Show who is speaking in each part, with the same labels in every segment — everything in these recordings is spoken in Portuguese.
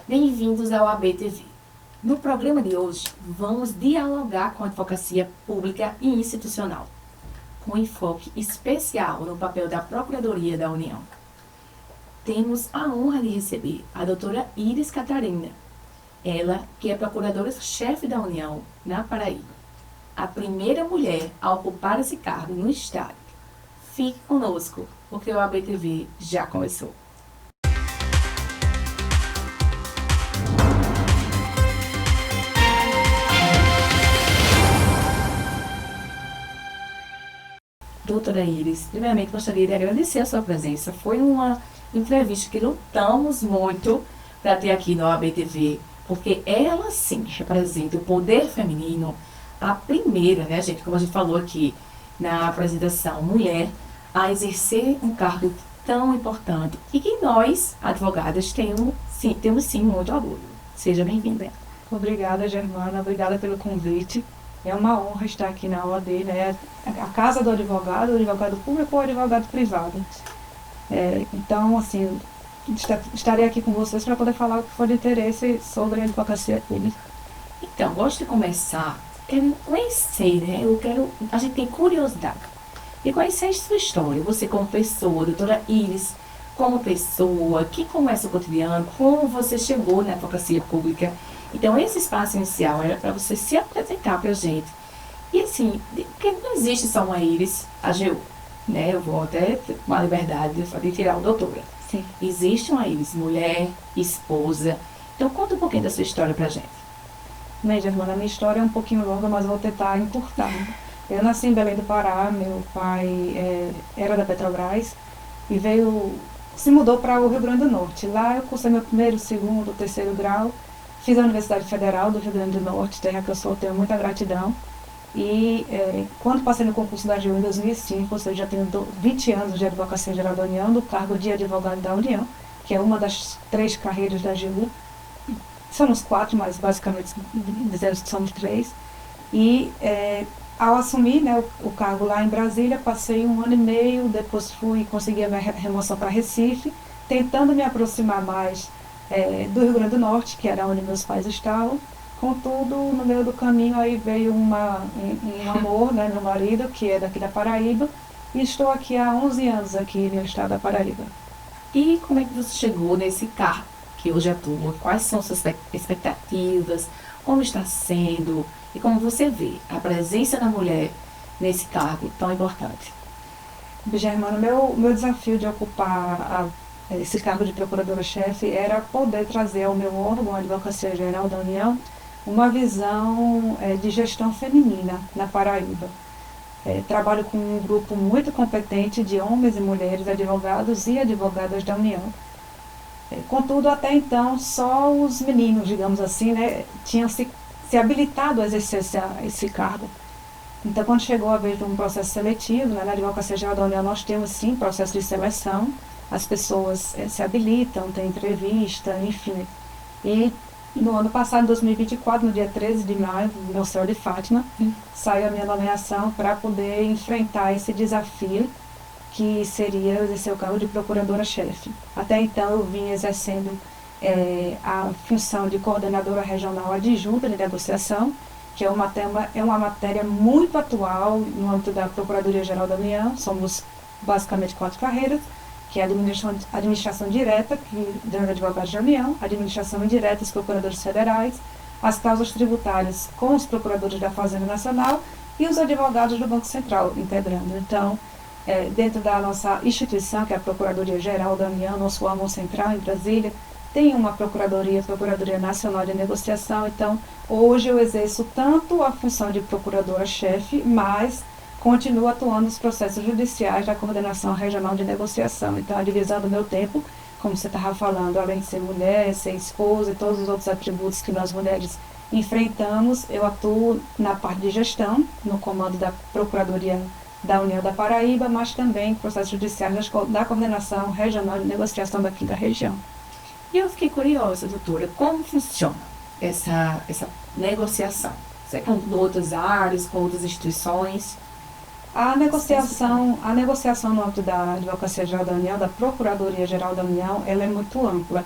Speaker 1: Bem-vindos ao ABTV. No programa de hoje, vamos dialogar com a advocacia pública e institucional, com enfoque especial no papel da Procuradoria da União. Temos a honra de receber a doutora Iris Catarina, ela que é procuradora-chefe da União na Paraíba, a primeira mulher a ocupar esse cargo no Estado. Fique conosco, porque o ABTV já começou. Doutora Iris, primeiramente gostaria de agradecer a sua presença. Foi uma entrevista que lutamos muito para ter aqui no ABTV, porque ela sim representa o poder feminino, a primeira, né, gente, como a gente falou aqui na apresentação, mulher a exercer um cargo tão importante e que nós, advogadas, temos sim muito orgulho. Seja bem-vinda.
Speaker 2: Obrigada, Germana. Obrigada pelo convite. É uma honra estar aqui na OAB, né? A casa do advogado, o advogado público ou o advogado privado. Então, assim, estarei aqui com vocês para poder falar o que for de interesse sobre a advocacia pública.
Speaker 1: Então, gosto de começar, quero conhecer, né? A gente tem curiosidade de conhecer a sua história, você como pessoa, doutora Iris, como pessoa, que começa o cotidiano, como você chegou na advocacia pública. Então, esse espaço inicial era para você se apresentar para a gente. E assim, porque não existe só uma Iris, AGU, né? Eu vou até com a liberdade de tirar o doutora.
Speaker 2: Sim.
Speaker 1: Existe uma Iris, mulher, esposa. Então, conta um pouquinho da sua história para a gente.
Speaker 2: Bem, Germana, a minha história é um pouquinho longa, mas vou tentar encurtar. Eu nasci em Belém do Pará, meu pai era da Petrobras e se mudou para o Rio Grande do Norte. Lá eu cursei meu primeiro, segundo, terceiro grau. Fiz a Universidade Federal do Rio Grande do Norte, terra que eu sou, tenho muita gratidão. E quando passei no concurso da AGU em 2005, ou seja, já tenho 20 anos de Advocacia Geral da União, do cargo de advogado da União, que é uma das 3 carreiras da AGU. Somos 4, mas basicamente dizendo que somos 3. E ao assumir, né, o cargo lá em Brasília, passei 1 ano e meio, depois consegui a minha remoção para Recife, tentando me aproximar mais do Rio Grande do Norte, que era onde meus pais estavam. Contudo, no meio do caminho aí veio um amor, né, meu marido, que é daqui da Paraíba, e estou aqui há 11 anos aqui no estado da Paraíba.
Speaker 1: E como é que você chegou nesse cargo que hoje atua? Quais são suas expectativas? Como está sendo? E como você vê a presença da mulher nesse cargo tão importante?
Speaker 2: Germano, meu desafio de ocupar esse cargo de procuradora-chefe era poder trazer ao meu órgão, a Advocacia Geral da União, uma visão de gestão feminina na Paraíba. Trabalho com um grupo muito competente de homens e mulheres, advogados e advogadas da União. Contudo, até então, só os meninos, digamos assim, né, tinham se habilitado a exercer esse cargo. Então, quando chegou a vez de um processo seletivo, né, na Advocacia Geral da União nós temos sim processo de seleção, as pessoas se habilitam, tem entrevista, enfim. E no ano passado, em 2024, no dia 13 de maio, no céu de Fátima, saiu a minha nomeação para poder enfrentar esse desafio que seria exercer o cargo de procuradora-chefe. Até então eu vim exercendo a função de coordenadora regional adjunta de negociação, que é uma matéria muito atual no âmbito da Procuradoria-Geral da União. Somos basicamente 4 carreiras, que é a administração direta, que dando advogados da União, administração indireta, os procuradores federais, as causas tributárias com os procuradores da Fazenda Nacional e os advogados do Banco Central integrando. Então, dentro da nossa instituição, que é a Procuradoria-Geral da União, nosso órgão central em Brasília, tem uma Procuradoria Nacional de Negociação. Então, hoje eu exerço tanto a função de procuradora-chefe, mas continuo atuando nos processos judiciais da Coordenação Regional de Negociação. Então, a divisão do meu tempo, como você estava falando, além de ser mulher, ser esposa e todos os outros atributos que nós mulheres enfrentamos, eu atuo na parte de gestão, no comando da Procuradoria da União da Paraíba, mas também processos judiciais da Coordenação Regional de Negociação daqui da região.
Speaker 1: E eu fiquei curiosa, doutora, como funciona essa negociação? Você com outras áreas, com outras instituições?
Speaker 2: A negociação no âmbito da Advocacia Geral da União, da Procuradoria Geral da União, ela é muito ampla.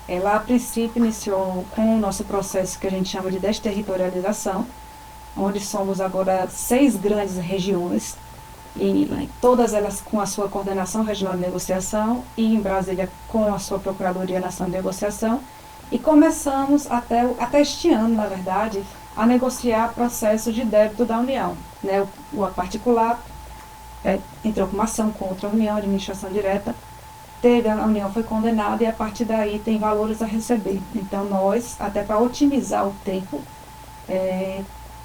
Speaker 2: Ela, a princípio, iniciou com o nosso processo que a gente chama de desterritorialização, onde somos agora 6 grandes regiões, e todas elas com a sua coordenação regional de negociação, e em Brasília com a sua Procuradoria Nacional de Negociação, e começamos até este ano, na verdade, a negociar processos de débito da União. Né? O particular entrou com uma ação contra a União, administração direta, a União foi condenada e a partir daí tem valores a receber. Então nós, até para otimizar o tempo,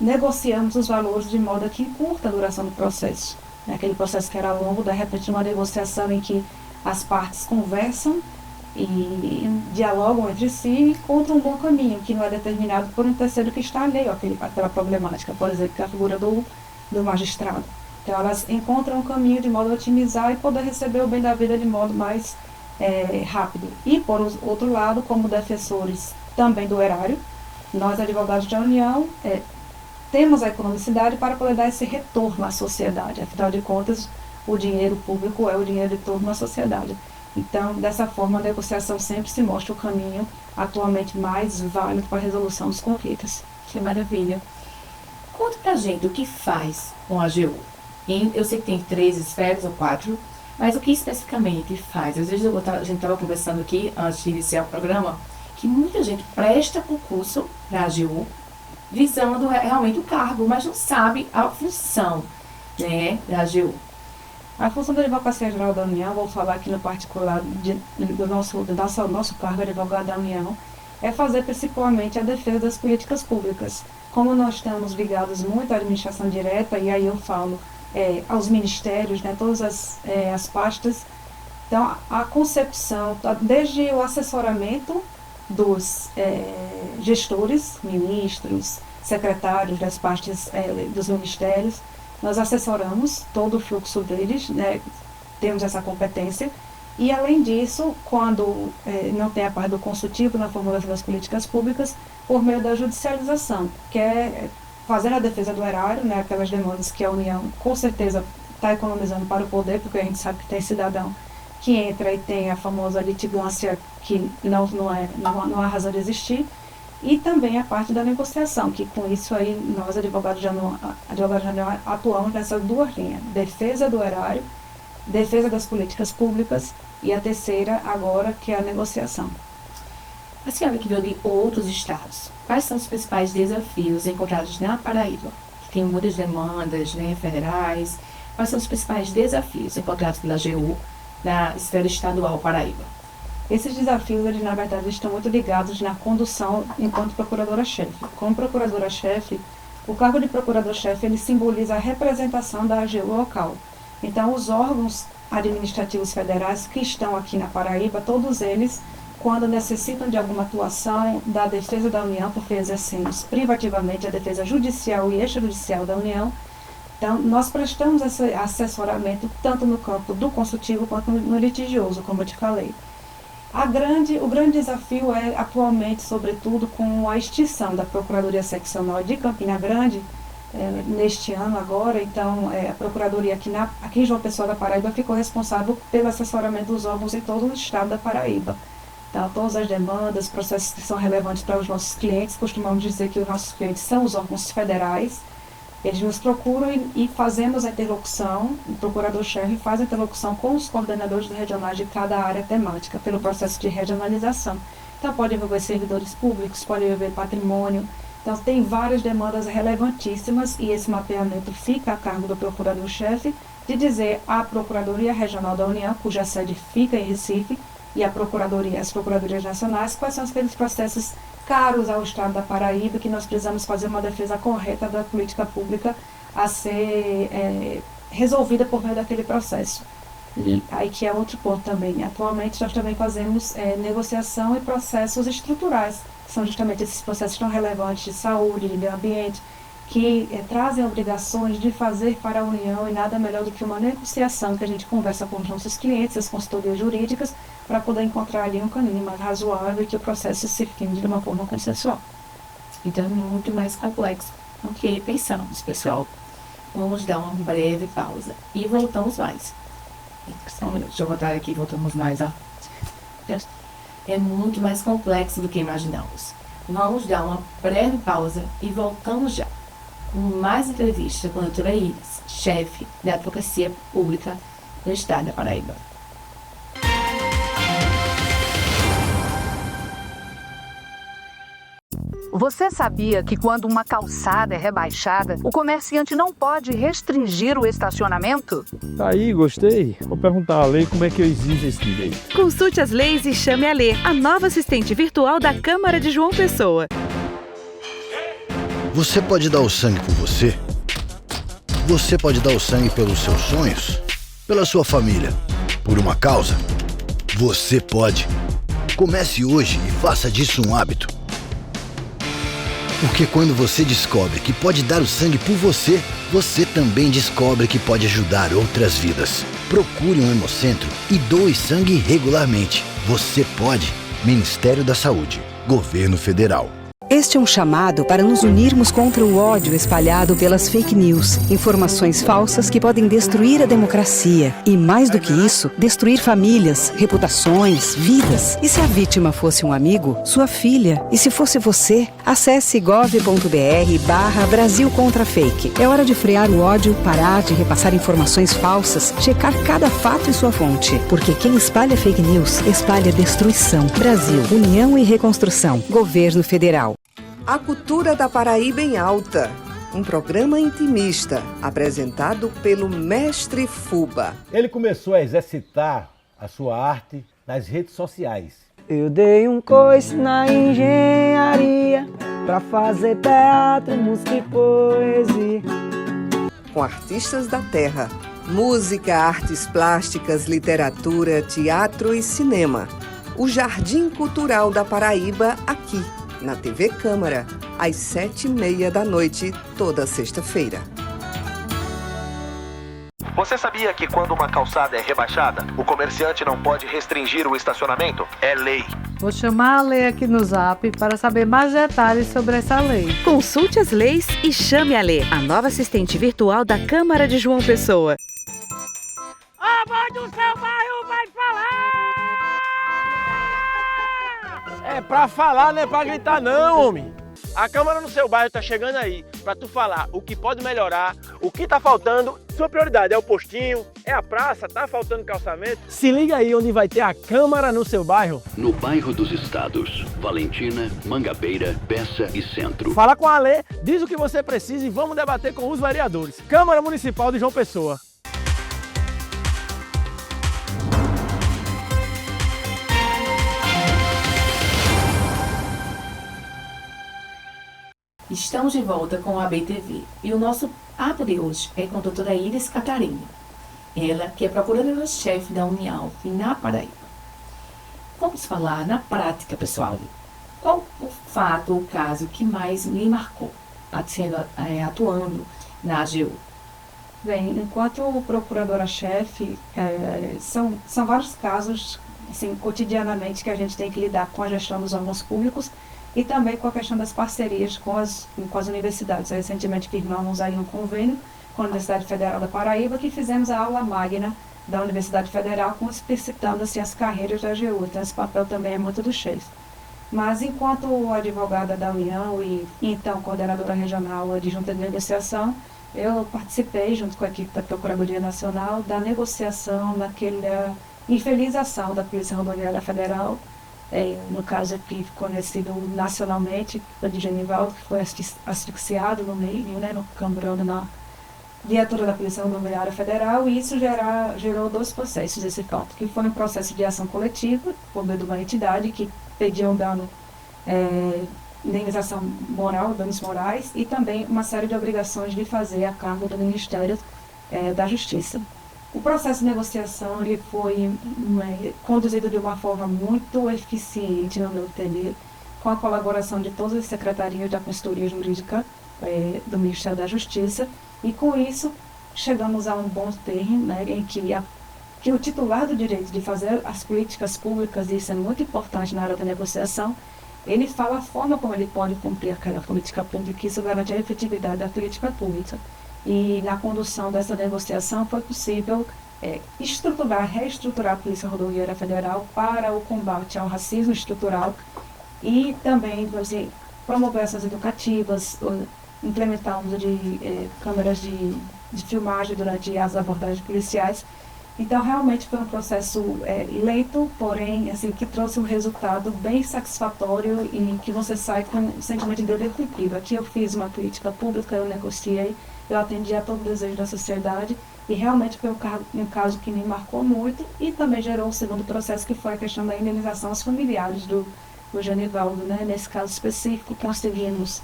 Speaker 2: negociamos os valores de modo a que encurta a duração do processo. Aquele processo que era longo, de repente uma negociação em que as partes conversam e dialogam entre si e encontram um bom caminho, que não é determinado por um terceiro que está alheio àquela problemática, por exemplo, que é a figura do magistrado. Então elas encontram um caminho de modo a otimizar e poder receber o bem da vida de modo mais rápido. E por outro lado, como defensores também do erário, nós advogados da União temos a economicidade para poder dar esse retorno à sociedade. Afinal de contas, o dinheiro público é o dinheiro de retorno à sociedade. Então, dessa forma, a negociação sempre se mostra o caminho atualmente mais válido para a resolução dos conflitos.
Speaker 1: Que maravilha. Conta pra gente o que faz com a AGU. Eu sei que tem 3 esferas ou 4, mas o que especificamente faz? Às vezes a gente estava conversando aqui, antes de iniciar o programa, que muita gente presta concurso para a AGU, visando realmente o cargo, mas não sabe a função, né, da AGU.
Speaker 2: A função da Advocacia Geral da União, vou falar aqui no particular do nosso cargo de advogado da União, é fazer principalmente a defesa das políticas públicas. Como nós estamos ligados muito à administração direta, e aí eu falo aos ministérios, né, todas as pastas, então a concepção, desde o assessoramento dos gestores, ministros, secretários das pastas dos ministérios, nós assessoramos todo o fluxo deles, né, temos essa competência, e além disso, quando não tem a parte do consultivo na formulação das políticas públicas, por meio da judicialização, que é fazer a defesa do erário, né, aquelas demandas que a União com certeza está economizando para o poder, porque a gente sabe que tem cidadão que entra e tem a famosa litigância que não há razão de existir, e também a parte da negociação, que com isso aí nós, advogados já não atuamos nessas 2 linhas, defesa do erário, defesa das políticas públicas, e a terceira agora, que é a negociação.
Speaker 1: A senhora que veio de outros estados, quais são os principais desafios encontrados na Paraíba? Que tem muitas demandas, né, federais. Quais são os principais desafios encontrados pela AGU na esfera estadual Paraíba?
Speaker 2: Esses desafios, eles, na verdade, estão muito ligados na condução enquanto procuradora-chefe. Como procuradora-chefe, o cargo de procurador-chefe ele simboliza a representação da AGU local. Então, os órgãos administrativos federais que estão aqui na Paraíba, todos eles, quando necessitam de alguma atuação da defesa da União, porque exercemos privativamente a defesa judicial e extrajudicial da União, então nós prestamos esse assessoramento tanto no campo do consultivo quanto no litigioso, como eu te falei. O grande desafio é atualmente, sobretudo, com a extinção da Procuradoria Seccional de Campina Grande, neste ano agora. Então a Procuradoria aqui em João Pessoa da Paraíba ficou responsável pelo assessoramento dos órgãos em todo o estado da Paraíba. Então, todas as demandas, processos que são relevantes para os nossos clientes, costumamos dizer que os nossos clientes são os órgãos federais, eles nos procuram e fazemos a interlocução, o procurador-chefe faz a interlocução com os coordenadores regionais de cada área temática, pelo processo de regionalização. Então, pode envolver servidores públicos, pode envolver patrimônio. Então, tem várias demandas relevantíssimas e esse mapeamento fica a cargo do procurador-chefe de dizer à Procuradoria Regional da União, cuja sede fica em Recife, e as procuradorias nacionais, quais são aqueles processos caros ao Estado da Paraíba, que nós precisamos fazer uma defesa correta da política pública a ser resolvida por meio daquele processo. E aí que é outro ponto também. Atualmente nós também fazemos negociação e processos estruturais, que são justamente esses processos tão relevantes de saúde, de meio ambiente, que trazem obrigações de fazer para a União, e nada melhor do que uma negociação que a gente conversa com os nossos clientes, as consultorias jurídicas, para poder encontrar ali um caminho mais razoável e que o processo se finde de uma forma consensual.
Speaker 1: Então é muito mais complexo do que pensamos, pessoal. Vamos dar uma breve pausa e voltamos mais. Só um minuto, deixa eu botar aqui, voltamos mais. Ó. é muito mais complexo do que imaginamos. Vamos dar uma breve pausa e voltamos já com mais entrevista com a doutora Iris, chefe da Advocacia Pública do Estado da Paraíba.
Speaker 3: Você sabia que quando uma calçada é rebaixada, o comerciante não pode restringir o estacionamento?
Speaker 4: Aí, gostei. Vou perguntar à lei como é que eu exijo esse direito.
Speaker 5: Consulte as leis e chame a Lê, a nova assistente virtual da Câmara de João Pessoa.
Speaker 6: Você pode dar o sangue por você? Você pode dar o sangue pelos seus sonhos? Pela sua família? Por uma causa? Você pode. Comece hoje e faça disso um hábito. Porque quando você descobre que pode dar o sangue por você, você também descobre que pode ajudar outras vidas. Procure um hemocentro e doe sangue regularmente. Você pode. Ministério da Saúde. Governo Federal.
Speaker 7: Este é um chamado para nos unirmos contra o ódio espalhado pelas fake news, informações falsas que podem destruir a democracia e, mais do que isso, destruir famílias, reputações, vidas. E se a vítima fosse um amigo, sua filha? E se fosse você? Acesse gov.br/Brasil contra Fake. É hora de frear o ódio, parar de repassar informações falsas, checar cada fato e sua fonte. Porque quem espalha fake news, espalha destruição. Brasil, União e Reconstrução. Governo Federal.
Speaker 8: A Cultura da Paraíba em Alta, um programa intimista apresentado pelo Mestre Fuba.
Speaker 9: Ele começou a exercitar a sua arte nas redes sociais.
Speaker 10: Eu dei um coice na engenharia pra fazer teatro, música e poesia.
Speaker 8: Com artistas da terra, música, artes plásticas, literatura, teatro e cinema. O Jardim Cultural da Paraíba aqui, na TV Câmara, às 7h30 da noite, toda sexta-feira.
Speaker 11: Você sabia que quando uma calçada é rebaixada, o comerciante não pode restringir o estacionamento? É lei.
Speaker 12: Vou chamar a Lei aqui no Zap para saber mais detalhes sobre essa lei.
Speaker 5: Consulte as leis e chame a Lê, a nova assistente virtual da Câmara de João Pessoa.
Speaker 13: A voz do seu bairro vai falar!
Speaker 14: É pra falar, não é pra gritar não, homem. A Câmara no seu bairro tá chegando aí pra tu falar o que pode melhorar, o que tá faltando. Sua prioridade é o postinho, é a praça, tá faltando calçamento. Se liga aí onde vai ter a Câmara no seu bairro.
Speaker 15: No bairro dos Estados, Valentina, Mangabeira, Peça e Centro.
Speaker 14: Fala com a Lê, diz o que você precisa e vamos debater com os vereadores. Câmara Municipal de João Pessoa.
Speaker 1: Estamos de volta com a ABTV e o nosso ato de hoje é com a doutora Iris Catarina, ela que é procuradora-chefe da União na Paraíba. Vamos falar na prática, pessoal. Qual o fato ou caso que mais lhe marcou, atuando na AGU?
Speaker 2: Bem, enquanto procuradora-chefe, são vários casos, assim, cotidianamente, que a gente tem que lidar com a gestão dos órgãos públicos e também com a questão das parcerias com as universidades. Recentemente firmamos aí um convênio com a Universidade Federal da Paraíba, que fizemos a aula magna da Universidade Federal, explicitando assim, as carreiras da AGU. Então esse papel também é muito do chefe. Mas enquanto advogada da União e então coordenadora regional de junta de negociação, eu participei, junto com a equipe da Procuradoria Nacional, da negociação naquela infelização da Polícia Rodoviária Federal, no caso aqui conhecido nacionalmente, de Genivaldo, que foi asfixiado no meio, né, no cambrando na viatura da Polícia Rodoviária Federal, e isso gerou dois processos desse ponto, que foi um processo de ação coletiva, por meio de uma entidade que pedia um dano, indenização moral, danos morais, e também uma série de obrigações de fazer a cargo do Ministério da Justiça. O processo de negociação ele foi conduzido de uma forma muito eficiente, no meu entender, com a colaboração de todas as secretarias da consultoria jurídica do Ministério da Justiça, e com isso chegamos a um bom termo, né, em que o titular do direito de fazer as políticas públicas, e isso é muito importante na área da negociação, ele fala a forma como ele pode cumprir aquela política pública, e isso garante a efetividade da política pública. E na condução dessa negociação foi possível reestruturar a Polícia Rodoviária Federal para o combate ao racismo estrutural e também promover essas educativas, implementar o uso de câmeras de filmagem durante as abordagens policiais. Então, realmente foi um processo lento, porém, assim, que trouxe um resultado bem satisfatório e que você sai com um sentimento de dever cumprido. Aqui eu fiz uma política pública, eu negociei, eu atendi a todo o desejo da sociedade e realmente foi um caso que me marcou muito e também gerou um segundo processo, que foi a questão da indenização aos familiares do Genivaldo, né? Nesse caso específico, conseguimos,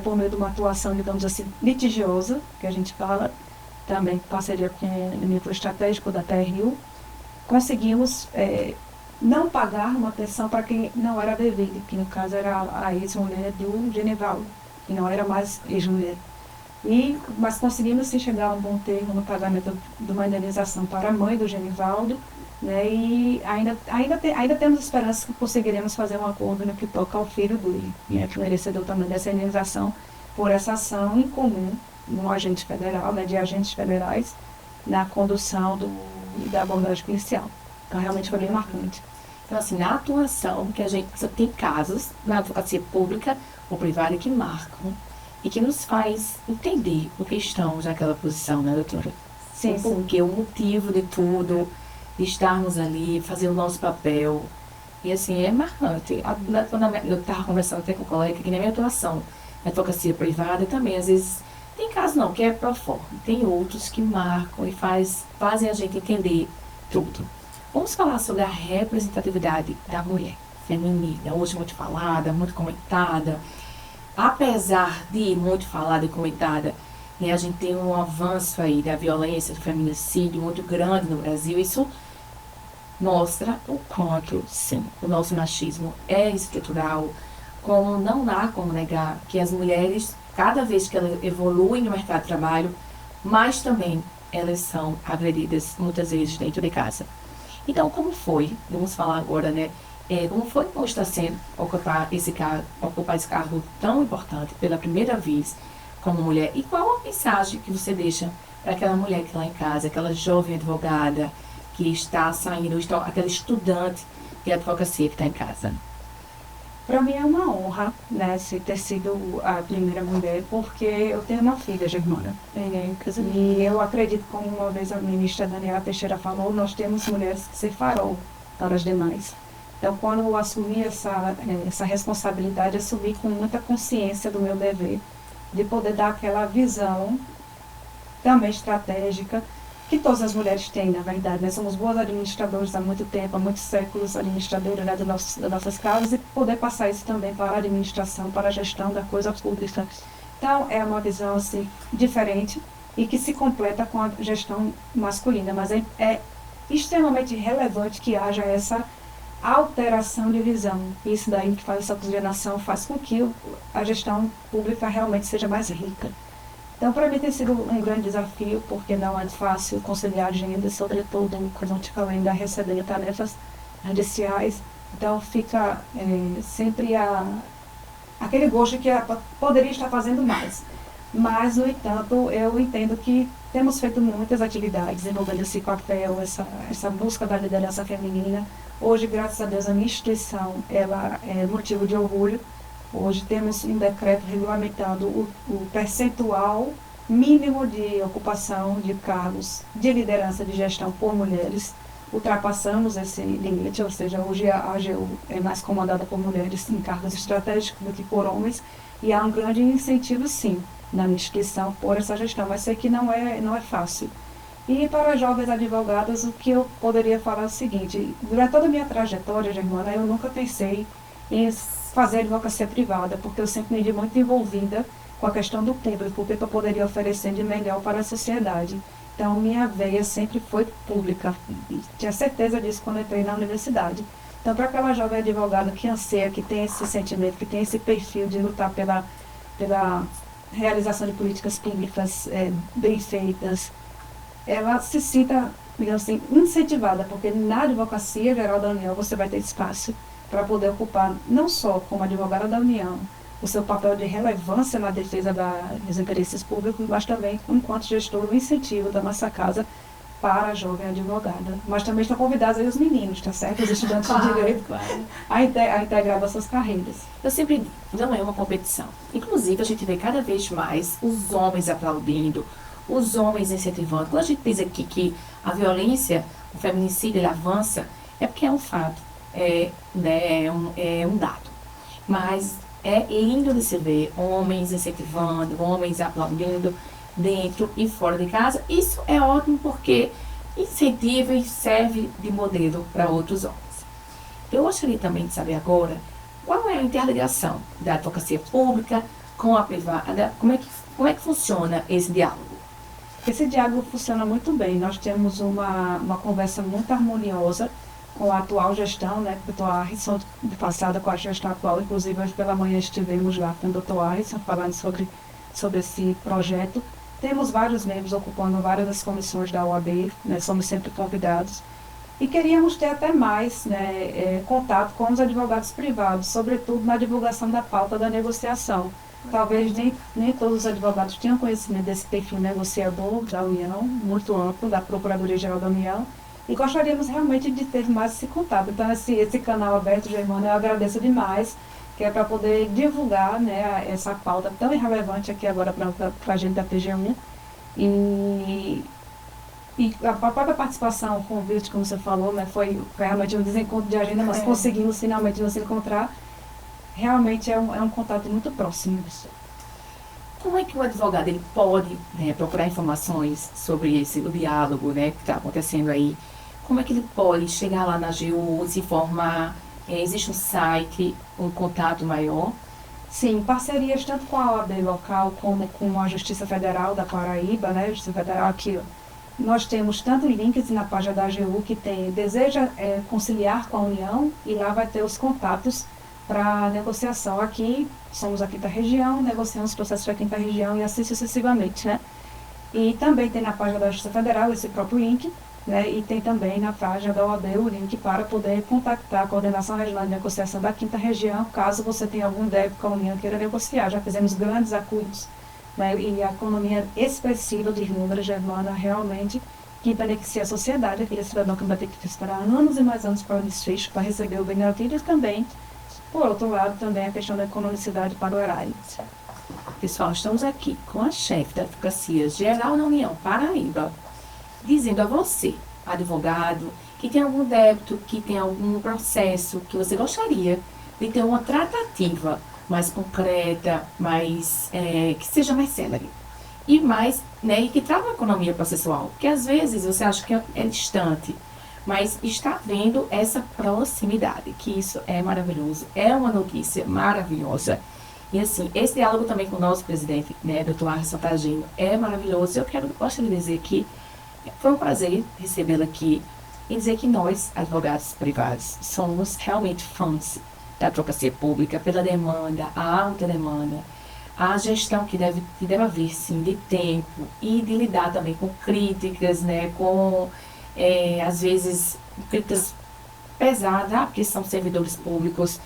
Speaker 2: por meio de uma atuação, digamos assim, litigiosa, que a gente fala, também em parceria com o nível estratégico da TRU, conseguimos não pagar uma pensão para quem não era devida, que no caso era a ex-mulher do Genivaldo, que não era mais ex-mulher. Mas conseguimos sim chegar a um bom termo no pagamento de uma indenização para a mãe do Genivaldo, né, e ainda temos esperança que conseguiremos fazer um acordo no que toca ao filho dele, que merecedor também dessa indenização por essa ação em comum no agente federal, né, de agentes federais, na condução da abordagem policial. Então, realmente foi bem marcante.
Speaker 1: Então, assim, na atuação, que a gente tem casos na advocacia pública ou privada que marcam e que nos faz entender por que estamos naquela posição, né, doutora?
Speaker 2: Sim,
Speaker 1: porque o motivo de tudo, de estarmos ali, fazer o nosso papel. E, assim, é marcante. Eu estava conversando até com o colega que na minha atuação na advocacia privada também, às vezes, tem casos não, que é pro forma. Tem outros que marcam e fazem a gente entender tudo. Vamos falar sobre a representatividade da mulher feminina, hoje muito falada, muito comentada. Apesar de muito falada e comentada, né, a gente tem um avanço aí da violência, do feminicídio muito grande no Brasil. Isso mostra o quanto, sim, o nosso machismo é estrutural, como não há como negar que as mulheres, cada vez que elas evoluem no mercado de trabalho, mais também elas são agredidas, muitas vezes, dentro de casa. Então, como foi, vamos falar agora, né, como foi ou está sendo ocupar esse cargo tão importante pela primeira vez como mulher, e qual a mensagem que você deixa para aquela mulher que está lá em casa, aquela jovem advogada que está saindo, aquela estudante de advocacia que está em casa?
Speaker 2: Para mim é uma honra, né, ter sido a primeira mulher, porque eu tenho uma filha, Germana. E eu acredito, como uma vez a ministra Daniela Teixeira falou, nós temos mulheres que ser farol para as demais. Então, quando eu assumi essa responsabilidade, assumi com muita consciência do meu dever, de poder dar aquela visão também estratégica, que todas as mulheres têm, na verdade. Nós somos boas administradoras há muito tempo, há muitos séculos, administradoras, né, das nossas causas, e poder passar isso também para a administração, para a gestão da coisa pública. Então, é uma visão assim, diferente e que se completa com a gestão masculina, mas é extremamente relevante que haja essa alteração de visão. Isso daí que faz essa oxigenação, faz com que a gestão pública realmente seja mais rica. Então, para mim tem sido um grande desafio, porque não é fácil conciliar agenda, sobretudo quando a gente ainda recebendo tarefas judiciais. Então, fica sempre aquele gosto que poderia estar fazendo mais. Mas, no entanto, eu entendo que temos feito muitas atividades envolvendo esse papel, essa busca da liderança feminina. Hoje, graças a Deus, a minha instituição ela é motivo de orgulho. Hoje temos um decreto regulamentando o percentual mínimo de ocupação de cargos de liderança de gestão por mulheres. Ultrapassamos esse limite, ou seja, hoje a AGU é mais comandada por mulheres em cargos estratégicos do que por homens, e há um grande incentivo, sim, na minha instituição por essa gestão, mas sei que não é fácil. E para as jovens advogadas, o que eu poderia falar é o seguinte: durante toda a minha trajetória, Germana, eu nunca pensei em fazer advocacia privada, porque eu sempre me vi muito envolvida com a questão do público, o que eu poderia oferecer de melhor para a sociedade. Então, minha veia sempre foi pública, e tinha certeza disso quando entrei na universidade. Então, para aquela jovem advogada que anseia, que tem esse sentimento, que tem esse perfil de lutar pela realização de políticas públicas bem feitas, ela se sinta, digamos assim, incentivada, porque na Advocacia Geral da União você vai ter espaço para poder ocupar, não só como advogada da União, o seu papel de relevância na defesa dos interesses públicos, mas também, enquanto gestor, o incentivo da nossa casa para a jovem advogada. Mas também estão convidados aí os meninos, tá certo? Os estudantes de direito, a integrar essas carreiras.
Speaker 1: Eu sempre digo, não é uma competição. Inclusive, a gente vê cada vez mais os homens aplaudindo, os homens incentivando. Quando a gente diz aqui que a violência, o feminicídio, ele avança, é porque é um fato, é um dado. Mas é lindo de se ver homens incentivando, homens aplaudindo dentro e fora de casa. Isso é ótimo porque incentiva e serve de modelo para outros homens. Eu gostaria também de saber agora qual é a interligação da advocacia pública com a privada, como é que funciona esse diálogo?
Speaker 2: Esse diálogo funciona muito bem. Nós temos uma conversa muito harmoniosa com a atual gestão, né? O Dr. Harrison, passada com a gestão atual, inclusive hoje pela manhã estivemos lá com o Dr. Harrison falando sobre esse projeto. Temos vários membros ocupando várias das comissões da OAB, né? Somos sempre convidados. E queríamos ter até mais, né, contato com os advogados privados, sobretudo na divulgação da pauta da negociação. Talvez nem todos os advogados tenham conhecimento desse perfil negociador da União, muito amplo, da Procuradoria-Geral da União, e gostaríamos realmente de ter mais esse contato. Então, esse canal aberto, Germana, eu agradeço demais, que é para poder divulgar, né, essa pauta tão irrelevante aqui agora para a gente da PG1. E a própria participação, o convite, como você falou, né, foi realmente um desencontro de agenda, mas conseguimos finalmente nos encontrar. Realmente é um contato muito próximo.
Speaker 1: Como é que o advogado ele pode, né, procurar informações sobre o diálogo, né, que está acontecendo aí? Como é que ele pode chegar lá na AGU, se informar? Existe um site, um contato maior?
Speaker 2: Sim, parcerias tanto com a OAB local como com a Justiça Federal da Paraíba, né, Justiça Federal aqui. Nós temos tanto links na página da AGU que deseja conciliar com a União, e lá vai ter os contatos para negociação. Aqui, somos a quinta região, negociamos processos da quinta região e assim sucessivamente, né? E também tem na página da Justiça Federal esse próprio link, né? E tem também na página da OAB o link para poder contactar a Coordenação Regional de Negociação da quinta região, caso você tenha algum débito com a União queira negociar. Já fizemos grandes acordos, né? E a economia expressiva de números, Germana, realmente que beneficia a sociedade, aquele cidadão que vai ter que esperar anos e mais anos para o desfecho, para receber o benefício, e também, por outro lado, também a questão da economicidade para o erário.
Speaker 1: Pessoal, estamos aqui com a chefe da Advocacia Geral da União Paraíba, dizendo a você, advogado, que tem algum débito, que tem algum processo, que você gostaria de ter uma tratativa mais concreta, mais, que seja mais célere. E mais, né, e que traga uma economia processual. Porque às vezes você acha que é distante, mas está vendo essa proximidade, que isso é maravilhoso, é uma notícia maravilhosa. E assim, esse diálogo também com o nosso presidente, né, Dr. Harrison Tagino, é maravilhoso. Eu gostaria de dizer que foi um prazer recebê-lo aqui e dizer que nós, advogados privados, somos realmente fãs da advocacia pública pela demanda, a alta demanda, a gestão que deve haver, sim, de tempo e de lidar também com críticas, né, com, às vezes, críticas pesadas, porque são servidores públicos.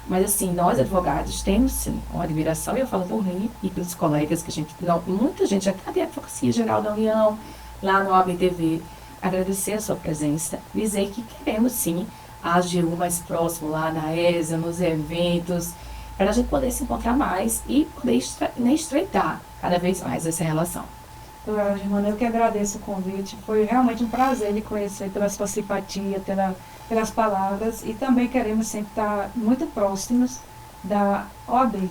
Speaker 1: Mas, assim, nós, advogados, temos, sim, uma admiração, e eu falo por mim e pelos colegas, que muita gente já está de Advocacia Geral da União, lá no ABTV, agradecer a sua presença, dizer que queremos, sim, a AGU mais próximo, lá na ESA, nos eventos, para a gente poder se encontrar mais e poder estreitar cada vez mais essa relação.
Speaker 2: Germana, eu que agradeço o convite. Foi realmente um prazer lhe conhecer, pela sua simpatia, pelas palavras, e também queremos sempre estar muito próximos da OAB,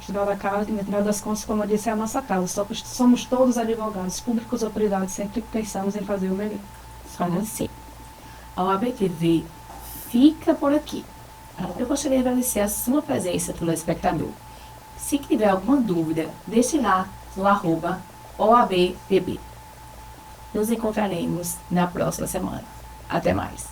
Speaker 2: Tribunal da Causa, e no final das contas, como eu disse, é a nossa causa. Somos todos advogados, públicos ou privados, sempre pensamos em fazer o melhor.
Speaker 1: Somos sim. A OAB-TV fica por aqui. Eu gostaria de agradecer a sua presença, telespectador. Se tiver alguma dúvida, deixe lá no @OABTV. Nos encontraremos na próxima semana. Até mais.